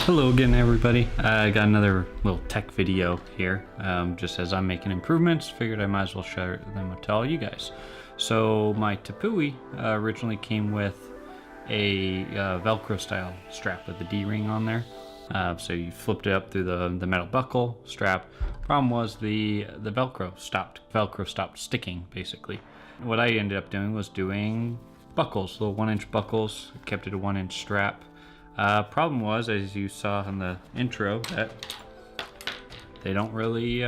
Hello again, everybody. I got another little tech video here. Just as I'm making improvements, figured I might as well share them to all you guys. So my Tepui originally came with a Velcro style strap with the D-ring on there. So you flipped it up through the metal buckle strap. Problem was the Velcro stopped sticking, basically. What I ended up doing was doing buckles, little 1-inch buckles. Kept it a 1-inch strap. Problem was, as you saw in the intro, that they don't really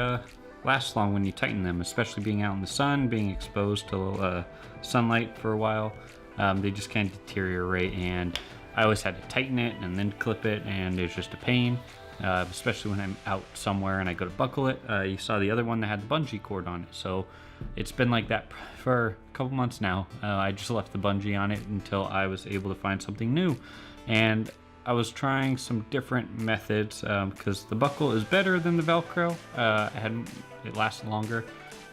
last long when you tighten them, especially being out in the sun, being exposed to sunlight for a while. They just kind of deteriorate, and I always had to tighten it and then clip it, and it's just a pain, especially when I'm out somewhere and I go to buckle it. You saw the other one that had the bungee cord on it, so it's been like that for a couple months now. I just left the bungee on it until I was able to find something new. And I was trying some different methods because the buckle is better than the Velcro. It lasted longer,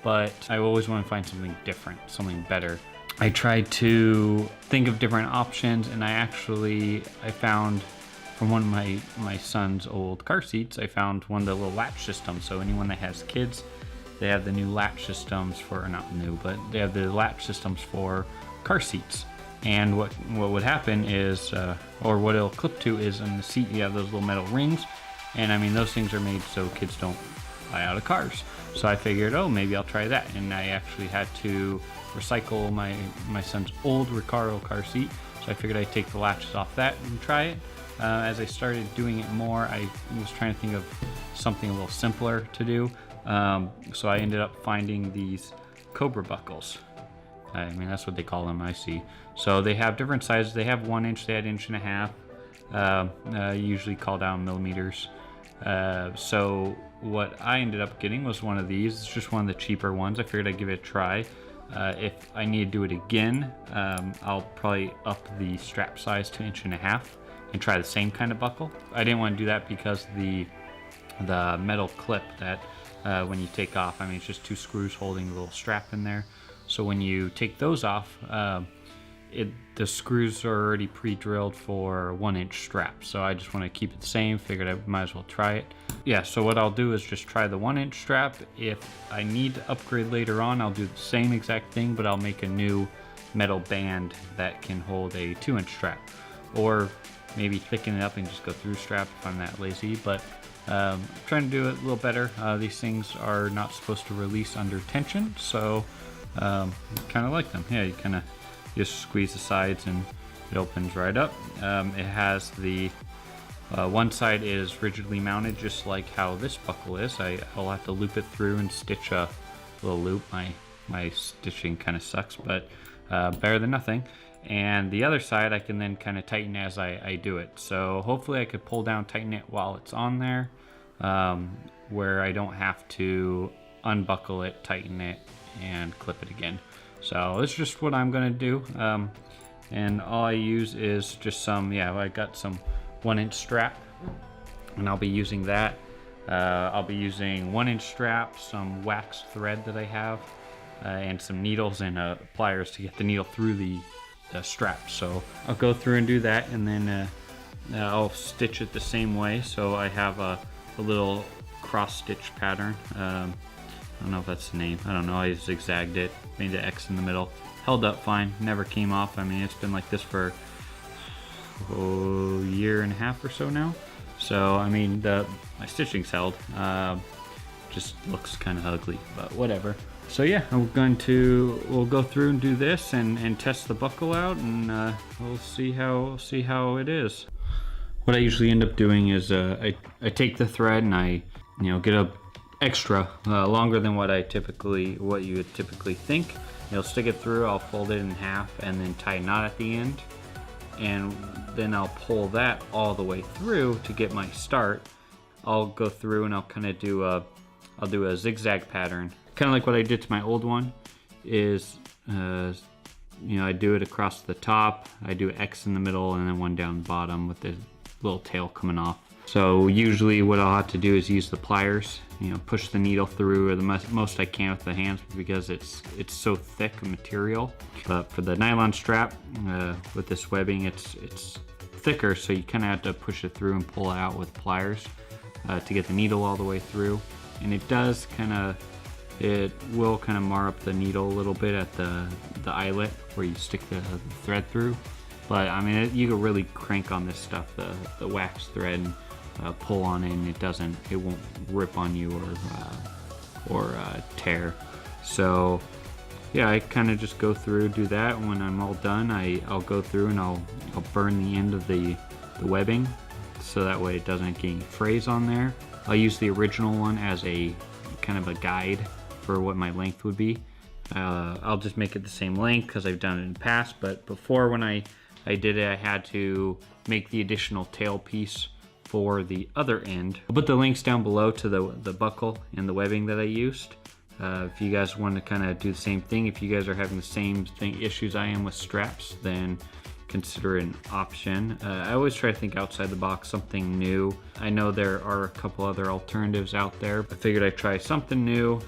but I always want to find something different, something better. I tried to think of different options, and I found from one of my son's old car seats, I found one of the little latch systems. So anyone that has kids, they have the new latch systems for, not new, but they have the latch systems for car seats. And what would happen is, or what it'll clip to is in the seat, you have those little metal rings. And I mean, those things are made so kids don't fly out of cars. So I figured, oh, maybe I'll try that. And I actually had to recycle my son's old Recaro car seat. So I figured I'd take the latches off that and try it. As I started doing it more, I was trying to think of something a little simpler to do. So I ended up finding these Cobra buckles. I mean, that's what they call them, I see. So they have different sizes. They have 1 inch, they had 1.5 inch, usually called out in millimeters. So what I ended up getting was one of these. It's just one of the cheaper ones. I figured I'd give it a try. If I need to do it again, I'll probably up the strap size to 1.5 inches and try the same kind of buckle. I didn't want to do that because the metal clip that when you take off, I mean, it's just 2 screws holding the little strap in there. So when you take those off, the screws are already pre-drilled for 1-inch strap. So I just want to keep it the same. Figured I might as well try it. Yeah, so what I'll do is just try the 1-inch strap. If I need to upgrade later on, I'll do the same exact thing, but I'll make a new metal band that can hold a 2-inch strap. Or maybe thicken it up and just go through strap if I'm that lazy. But I'm trying to do it a little better. These things are not supposed to release under tension, so kind of like them. Yeah, you kind of just squeeze the sides and it opens right up. It has the one side is rigidly mounted, just like how this buckle is. I'll have to loop it through and stitch a little loop. My stitching kind of sucks, but better than nothing. And the other side I can then kind of tighten as I do it. So hopefully I could pull down, tighten it while it's on there, where I don't have to unbuckle it, tighten it, and clip it again. So it's just what I'm gonna do. And all I use is just I got some 1-inch strap, and I'll be using that. I'll be using 1-inch strap, some wax thread that I have, and some needles and pliers to get the needle through the strap. So I'll go through and do that, and then I'll stitch it the same way. So I have a little cross stitch pattern. I don't know if that's the name. I don't know. I zigzagged it, made the X in the middle. Held up fine, never came off. I mean, it's been like this for a 1.5 years or so now. So, I mean, my stitching's held. Just looks kind of ugly, but whatever. So yeah, we'll go through and do this and test the buckle out, and we'll see how it is. What I usually end up doing is I take the thread and I get a extra longer than what you would typically think. You'll stick it through, I'll fold it in half and then tie a knot at the end, and then I'll pull that all the way through to get my start. I'll go through and I'll kind of do a zigzag pattern, kind of like what I did to my old one. Is I do it across the top, I do an X in the middle, and then one down the bottom with the little tail coming off. So usually what I'll have to do is use the pliers, push the needle through the most I can with the hands, because it's so thick a material. But for the nylon strap with this webbing, it's thicker, so you kind of have to push it through and pull it out with pliers to get the needle all the way through. And it does it will kind of mar up the needle a little bit at the eyelet where you stick the thread through. But I mean, you can really crank on this stuff, the wax thread, and pull on it, and it won't rip on you or tear. So yeah, I kind of just go through, do that. When I'm all done, I'll go through and I'll burn the end of the webbing, so that way it doesn't get any frays on there. I'll use the original one as a kind of a guide for what my length would be. I'll just make it the same length because I've done it in the past, but before, when I did it, I had to make the additional tail piece for the other end. I'll put the links down below to the buckle and the webbing that I used. If you guys want to kind of do the same thing, if you guys are having the same issues I am with straps, then consider it an option. I always try to think outside the box, something new. I know there are a couple other alternatives out there. I figured I'd try something new,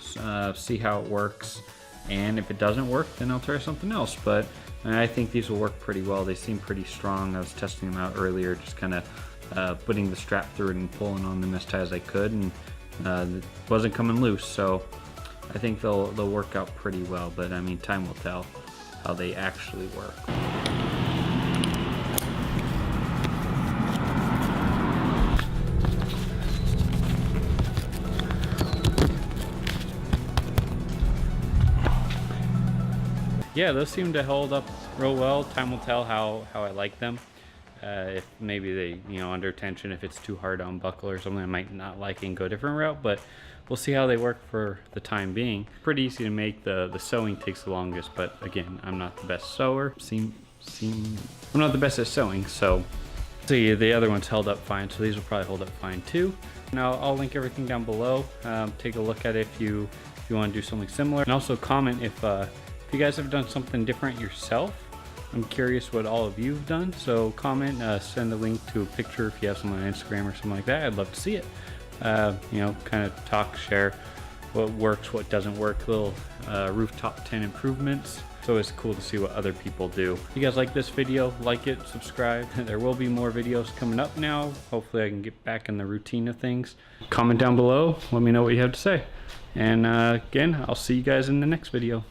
see how it works, and if it doesn't work, then I'll try something else. But I think these will work pretty well. They seem pretty strong. I was testing them out earlier, just kind of putting the strap through it and pulling on them as tight as I could, and it wasn't coming loose. So I think they'll work out pretty well, but I mean, time will tell how they actually work. Yeah, those seem to hold up real well. Time will tell how I like them. If maybe they, under tension, if it's too hard to unbuckle or something, I might not like it and go a different route, but we'll see how they work for the time being. Pretty easy to make. The sewing takes the longest, but again, I'm not the best sewer. I'm not the best at sewing, so see, the other ones held up fine, so these will probably hold up fine too. Now I'll link everything down below. Take a look at it if you want to do something similar, and also comment if you guys have done something different yourself. I'm curious what all of you have done, so comment, send a link to a picture if you have someone on Instagram or something like that. I'd love to see it. Kind of talk, share what works, what doesn't work, little rooftop 10 improvements. It's always cool to see what other people do. If you guys like this video, like it, subscribe. There will be more videos coming up now. Hopefully I can get back in the routine of things. Comment down below, let me know what you have to say. And again, I'll see you guys in the next video.